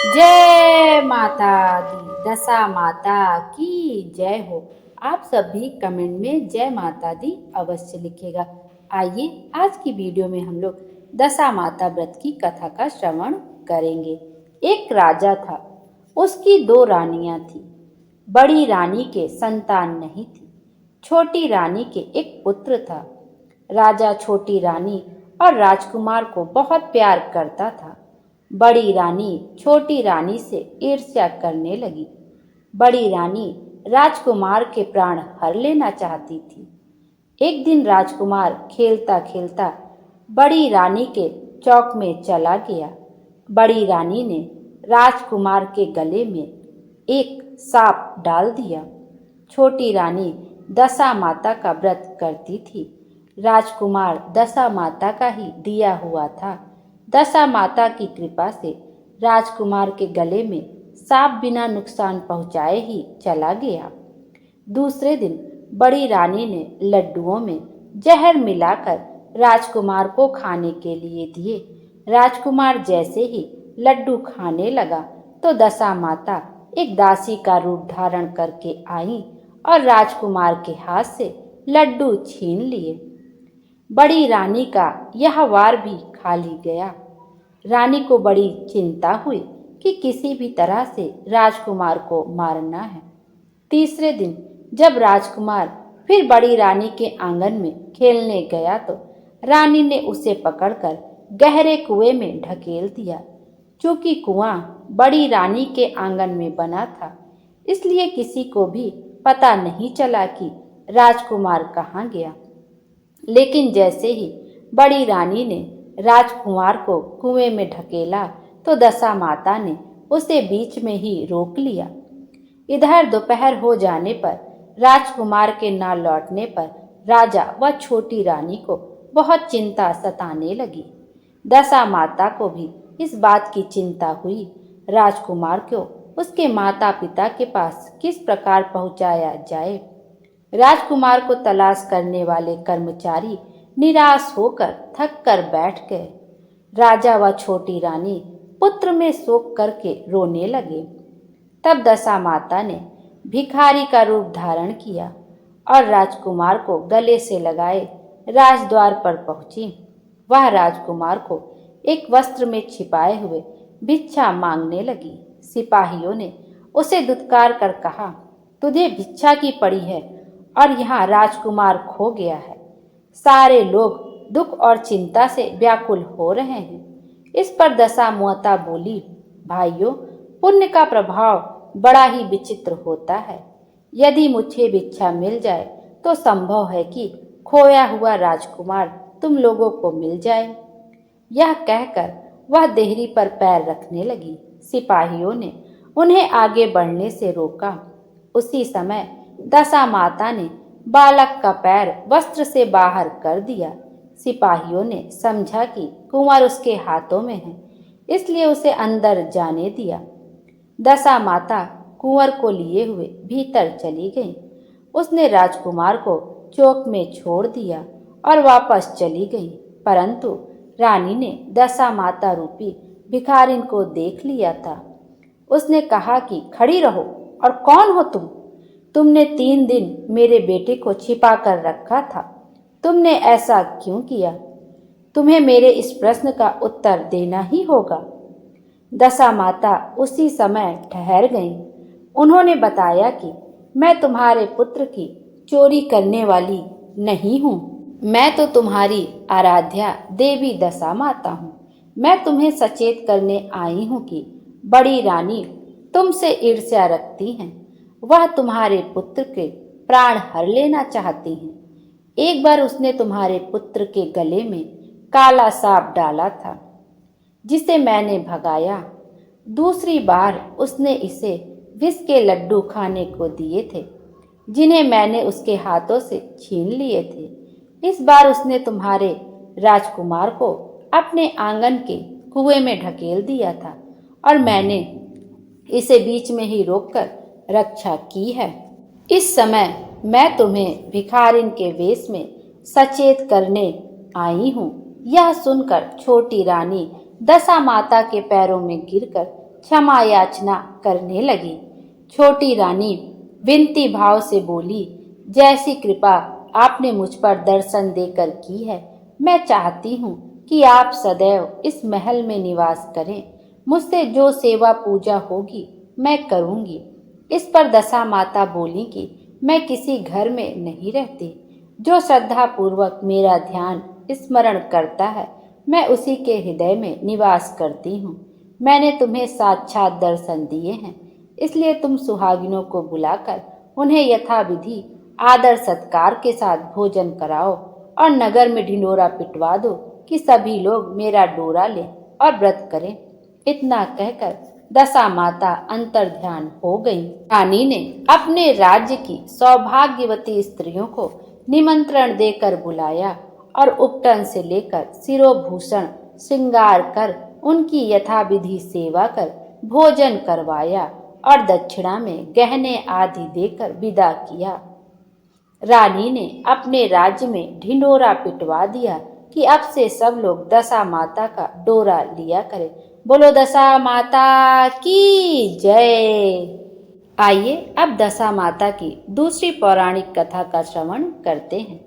जय माता दी। दशा माता की जय हो। आप सभी कमेंट में जय माता दी अवश्य लिखेगा। आइए आज की वीडियो में हम लोग दशा माता व्रत की कथा का श्रवण करेंगे। एक राजा था, उसकी दो रानियां थी। बड़ी रानी के संतान नहीं थी। छोटी रानी के एक पुत्र था। राजा छोटी रानी और राजकुमार को बहुत प्यार करता था। बड़ी रानी छोटी रानी से ईर्ष्या करने लगी। बड़ी रानी राजकुमार के प्राण हर लेना चाहती थी। एक दिन राजकुमार खेलता खेलता बड़ी रानी के चौक में चला गया। बड़ी रानी ने राजकुमार के गले में एक सांप डाल दिया। छोटी रानी दशा माता का व्रत करती थी। राजकुमार दशा माता का ही दिया हुआ था। दशा माता की कृपा से राजकुमार के गले में सांप बिना नुकसान पहुंचाए ही चला गया। दूसरे दिन बड़ी रानी ने लड्डुओं में जहर मिलाकर राजकुमार को खाने के लिए दिए। राजकुमार जैसे ही लड्डू खाने लगा तो दशा माता एक दासी का रूप धारण करके आई और राजकुमार के हाथ से लड्डू छीन लिए। बड़ी रानी का यह वार भी खाली गया। रानी को बड़ी चिंता हुई कि किसी भी तरह से राजकुमार को मारना है। तीसरे दिन जब राजकुमार फिर बड़ी रानी के आंगन में खेलने गया तो रानी ने उसे पकड़कर गहरे कुएं में ढकेल दिया। चूंकि कुआं बड़ी रानी के आंगन में बना था, इसलिए किसी को भी पता नहीं चला कि राजकुमार कहाँ गया। लेकिन जैसे ही बड़ी रानी ने राजकुमार को कुएं में ढकेला तो दशा माता ने उसे बीच में ही रोक लिया। इधर दोपहर हो जाने पर राजकुमार के न लौटने पर राजा व छोटी रानी को बहुत चिंता सताने लगी। दशा माता को भी इस बात की चिंता हुई। राजकुमार को उसके माता पिता के पास किस प्रकार पहुंचाया जाए। राजकुमार को तलाश करने वाले कर्मचारी निराश होकर थक कर बैठ गए। राजा व छोटी रानी पुत्र में शोक करके रोने लगे। तब दशा माता ने भिखारी का रूप धारण किया और राजकुमार को गले से लगाए राजद्वार पर पहुंची। वह राजकुमार को एक वस्त्र में छिपाए हुए भिक्षा मांगने लगी। सिपाहियों ने उसे दुत्कार कर कहा, तुझे भिक्षा की पड़ी है और यहाँ राजकुमार खो गया है। सारे लोग दुख और चिंता से व्याकुल हो रहे हैं। इस पर दशा माता बोली, भाइयों, पुण्य का प्रभाव बड़ा ही विचित्र होता है। यदि मुझे भिक्षा मिल जाए तो संभव है कि खोया हुआ राजकुमार तुम लोगों को मिल जाए। यह कहकर वह देहरी पर पैर रखने लगी। सिपाहियों ने उन्हें आगे बढ़ने से रोका। उसी समय दशा माता ने बालक का पैर वस्त्र से बाहर कर दिया। सिपाहियों ने समझा कि कुंवर उसके हाथों में है, इसलिए उसे अंदर जाने दिया। दशा माता कुंवर को लिए हुए भीतर चली गई। उसने राजकुमार को चौक में छोड़ दिया और वापस चली गई। परंतु रानी ने दशा माता रूपी भिखारिन को देख लिया था। उसने कहा कि खड़ी रहो, और कौन हो तुम? तुमने 3 दिन मेरे बेटे को छिपा कर रखा था। तुमने ऐसा क्यों किया? तुम्हें मेरे इस प्रश्न का उत्तर देना ही होगा। दशा माता उसी समय ठहर गईं। उन्होंने बताया कि मैं तुम्हारे पुत्र की चोरी करने वाली नहीं हूँ। मैं तो तुम्हारी आराध्या देवी दशा माता हूँ। मैं तुम्हें सचेत करने आई हूँ कि बड़ी रानी तुमसे ईर्ष्या रखती हैं। वह तुम्हारे पुत्र के प्राण हर लेना चाहती हैं। एक बार उसने तुम्हारे पुत्र के गले में काला सांप डाला था, जिसे मैंने भगाया। दूसरी बार उसने इसे विष के लड्डू खाने को दिए थे, जिन्हें मैंने उसके हाथों से छीन लिए थे। इस बार उसने तुम्हारे राजकुमार को अपने आंगन के कुएं में ढकेल दिया था और मैंने इसे बीच में ही रोककर रक्षा की है। इस समय मैं तुम्हें भिखारिन के वेश में सचेत करने आई हूँ। यह सुनकर छोटी रानी दशा माता के पैरों में गिरकर क्षमा याचना करने लगी। छोटी रानी विनती भाव से बोली, जैसी कृपा आपने मुझ पर दर्शन देकर की है, मैं चाहती हूँ कि आप सदैव इस महल में निवास करें। मुझसे जो सेवा पूजा होगी मैं करूँगी। इस पर दशा माता बोली कि मैं किसी घर में नहीं रहती। जो श्रद्धा पूर्वक मेरा ध्यान स्मरण करता है, मैं उसी के हृदय में निवास करती हूँ। मैंने तुम्हें साक्षात दर्शन दिए हैं, इसलिए तुम सुहागिनों को बुलाकर उन्हें यथाविधि आदर सत्कार के साथ भोजन कराओ और नगर में ढिंढोरा पिटवा दो कि सभी लोग मेरा डोरा लें और व्रत करें। इतना कहकर दशा माता अंतर ध्यान हो गई। रानी ने अपने राज्य की सौभाग्यवती स्त्रियों को निमंत्रण देकर बुलाया और उपटन से लेकर शिरोभूषण श्रृंगार कर उनकी यथाविधि सेवा कर भोजन करवाया और दक्षिणा में गहने आदि देकर विदा किया। रानी ने अपने राज्य में ढिंढोरा पिटवा दिया कि अब से सब लोग दशा माता का डोरा लिया करें। बोलो दशा माता की जय। आइए अब दशा माता की दूसरी पौराणिक कथा का श्रवण करते हैं।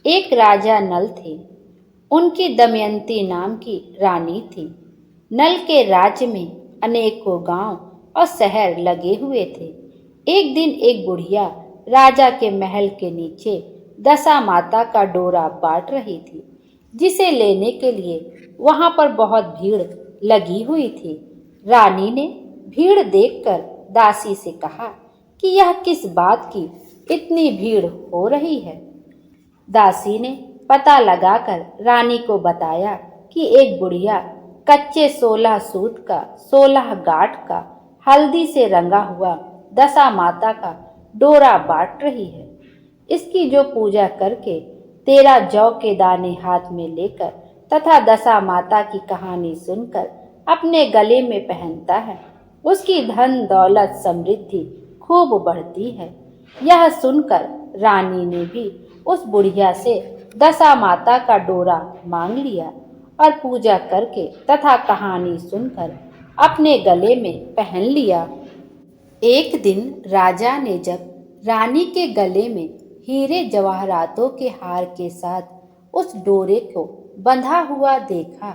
एक राजा नल थे। उनकी दमयंती नाम की रानी थी। नल के राज्य में अनेकों गांव और शहर लगे हुए थे। एक दिन एक बुढ़िया राजा के महल के नीचे दशा माता का डोरा बांट रही थी, जिसे लेने के लिए वहां पर बहुत भीड़ लगी हुई थी। रानी ने भीड़ देखकर दासी से कहा कि यह किस बात की इतनी भीड़ हो रही है। दासी ने पता लगाकर रानी को बताया कि एक बुढ़िया कच्चे 16 सूत का 16 गांठ का हल्दी से रंगा हुआ दशा माता का डोरा बांट रही है। इसकी जो पूजा करके 13 जौ के दाने हाथ में लेकर तथा दशा माता की कहानी सुनकर अपने गले में पहनता है, उसकी धन दौलत समृद्धि खूब बढ़ती है। यह सुनकर रानी ने भी उस बुढ़िया से दशा माता का डोरा मांग लिया और पूजा करके तथा कहानी सुनकर अपने गले में पहन लिया। एक दिन राजा ने जब रानी के गले में हीरे जवाहरातों के हार के साथ उस डोरे को बंधा हुआ देखा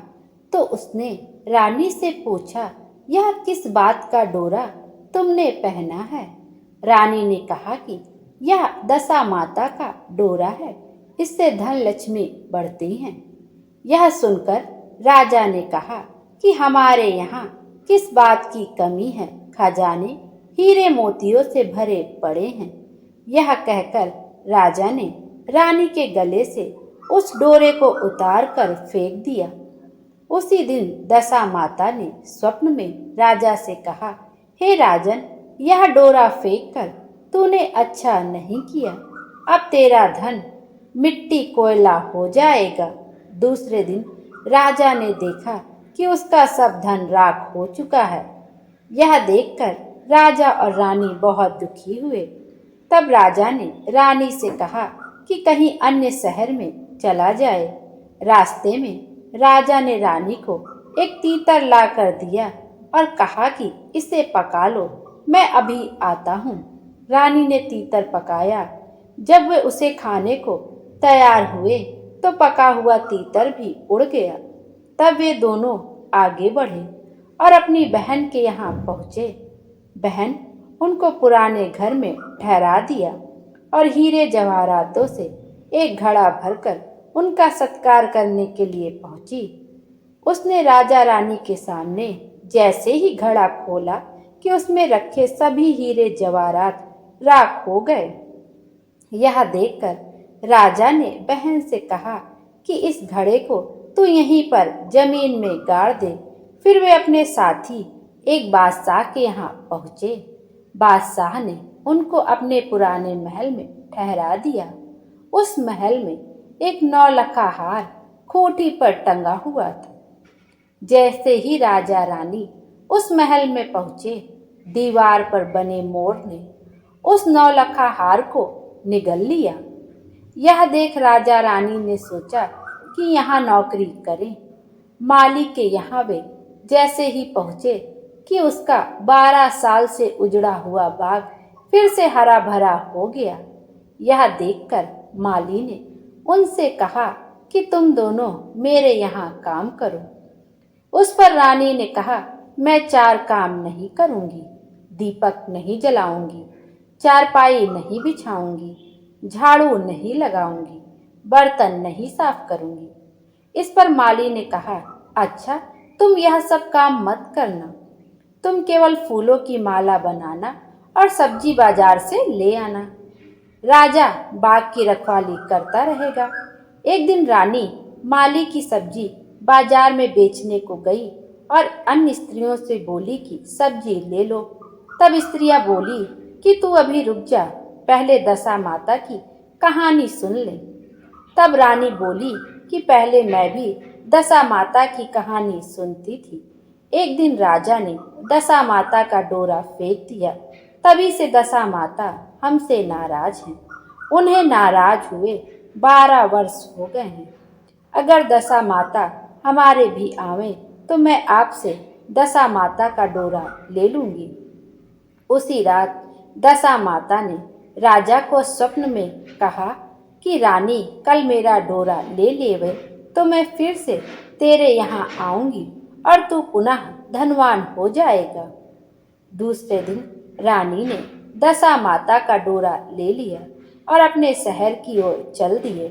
तो उसने रानी से पूछा, यह किस बात का डोरा तुमने पहना है? रानी ने कहा कि यह दशा माता का डोरा है, इससे धन लक्ष्मी बढ़ती हैं। यह सुनकर राजा ने कहा कि हमारे यहाँ किस बात की कमी है, खजाने हीरे मोतियों से भरे पड़े हैं। यह कहकर राजा ने रानी के गले से उस डोरे को उतार कर फेंक दिया। उसी दिन दशा माता ने स्वप्न में राजा से कहा, हे राजन, यह डोरा फेंक कर तूने अच्छा नहीं किया। अब तेरा धन मिट्टी कोयला हो जाएगा। दूसरे दिन राजा ने देखा कि उसका सब धन राख हो चुका है। यह देखकर राजा और रानी बहुत दुखी हुए। तब राजा ने रानी से कहा कि कहीं अन्य शहर में चला जाए। रास्ते में राजा ने रानी को एक तीतर ला कर दिया और कहा कि इसे पका लो, मैं अभी आता हूँ। रानी ने तीतर पकाया। जब वे उसे खाने को तैयार हुए तो पका हुआ तीतर भी उड़ गया। तब वे दोनों आगे बढ़े और अपनी बहन के यहाँ पहुँचे। बहन उनको पुराने घर में ठहरा दिया और हीरे जवाहरातों से एक घड़ा भरकर उनका सत्कार करने के लिए पहुंची। उसने राजा रानी के सामने जैसे ही घड़ा खोला कि उसमें रखे सभी हीरे जवाहरात राख हो गए। यह देखकर राजा ने बहन से कहा कि इस घड़े को तू यहीं पर जमीन में गाड़ दे। फिर वे अपने साथी एक बादशाह के यहाँ पहुँचे। बादशाह ने उनको अपने पुराने महल में ठहरा दिया। उस महल में एक 9 लखा हार खूंटी पर टंगा हुआ था। जैसे ही राजा रानी उस महल में पहुंचे, दीवार पर बने मोर ने उस 9 लखा हार को निगल लिया। यह देख राजा रानी ने सोचा कि यहाँ नौकरी करें। माली के यहाँ वे जैसे ही पहुँचे कि उसका 12 साल से उजड़ा हुआ बाग फिर से हरा भरा हो गया। यह देखकर माली ने उनसे कहा कि तुम दोनों मेरे यहाँ काम करो। उस पर रानी ने कहा, मैं 4 काम नहीं करूंगी, दीपक नहीं जलाऊंगी, चारपाई नहीं बिछाऊंगी, झाड़ू नहीं लगाऊंगी, बर्तन नहीं साफ करूंगी। इस पर माली ने कहा, अच्छा तुम यह सब काम मत करना, तुम केवल फूलों की माला बनाना और सब्जी बाजार से ले आना। राजा बाग की रखवाली करता रहेगा। एक दिन रानी माली की सब्जी बाजार में बेचने को गई और अन्य स्त्रियों से बोली कि सब्जी ले लो। तब स्त्रियां बोली कि तू अभी रुक जा, पहले दशा माता की कहानी सुन ले। तब रानी बोली कि पहले मैं भी दशा माता की कहानी सुनती थी। एक दिन राजा ने दशा माता का डोरा फेंक दिया। तभी से दशा माता हमसे नाराज हैं। उन्हें नाराज हुए 12 वर्ष हो गए हैं। अगर दशा माता हमारे भी आवे तो मैं आपसे दशा माता का डोरा ले लूंगी। उसी रात दशा माता ने राजा को स्वप्न में कहा कि रानी कल मेरा डोरा ले लेवे तो मैं फिर से तेरे यहाँ आऊंगी और तू पुनः धनवान हो जाएगा। दूसरे दिन रानी ने दशा माता का डोरा ले लिया और अपने शहर की ओर चल दिए।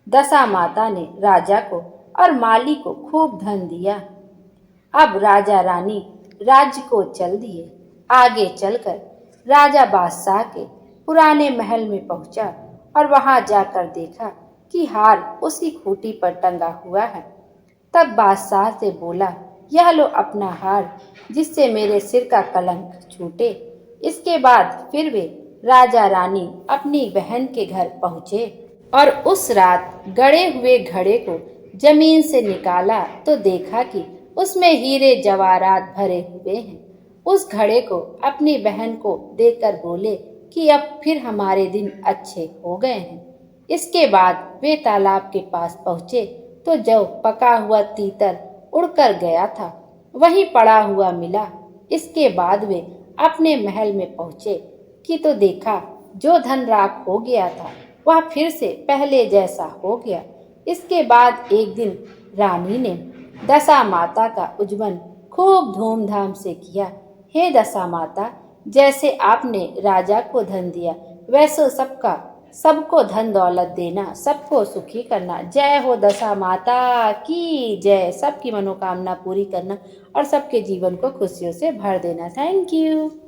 दशा माता ने राजा को और माली को खूब धन दिया। अब राजा रानी राज्य को चल दिए। आगे चलकर राजा बादशाह के पुराने महल में पहुंचा और वहां जाकर देखा कि हार उसी खूंटी पर टंगा हुआ है। तब बादशाह से बोला, यह लो अपना हार, जिससे मेरे सिर का कलंक छूटे। इसके बाद फिर वे राजा रानी अपनी बहन के घर पहुंचे और उस रात गड़े हुए घड़े को जमीन से निकाला तो देखा कि उसमें हीरे जवाहरात भरे हुए हैं। उस घड़े को अपनी बहन को देकर बोले कि अब फिर हमारे दिन अच्छे हो गए हैं। इसके बाद वे तालाब के पास पहुंचे तो जो पका हुआ तीतर उड़कर गया था वहीं पड़ा हुआ मिला। इसके बाद वे अपने महल में पहुंचे कि तो देखा जो धन राख हो गया था वह फिर से पहले जैसा हो गया। इसके बाद एक दिन रानी ने दशा माता का उज्जवल खूब धूमधाम से किया। हे दशा माता, जैसे आपने राजा को धन दिया वैसे सबको धन दौलत देना, सबको सुखी करना। जय हो दशा माता की जय। सबकी मनोकामना पूरी करना और सबके जीवन को खुशियों से भर देना। Thank you.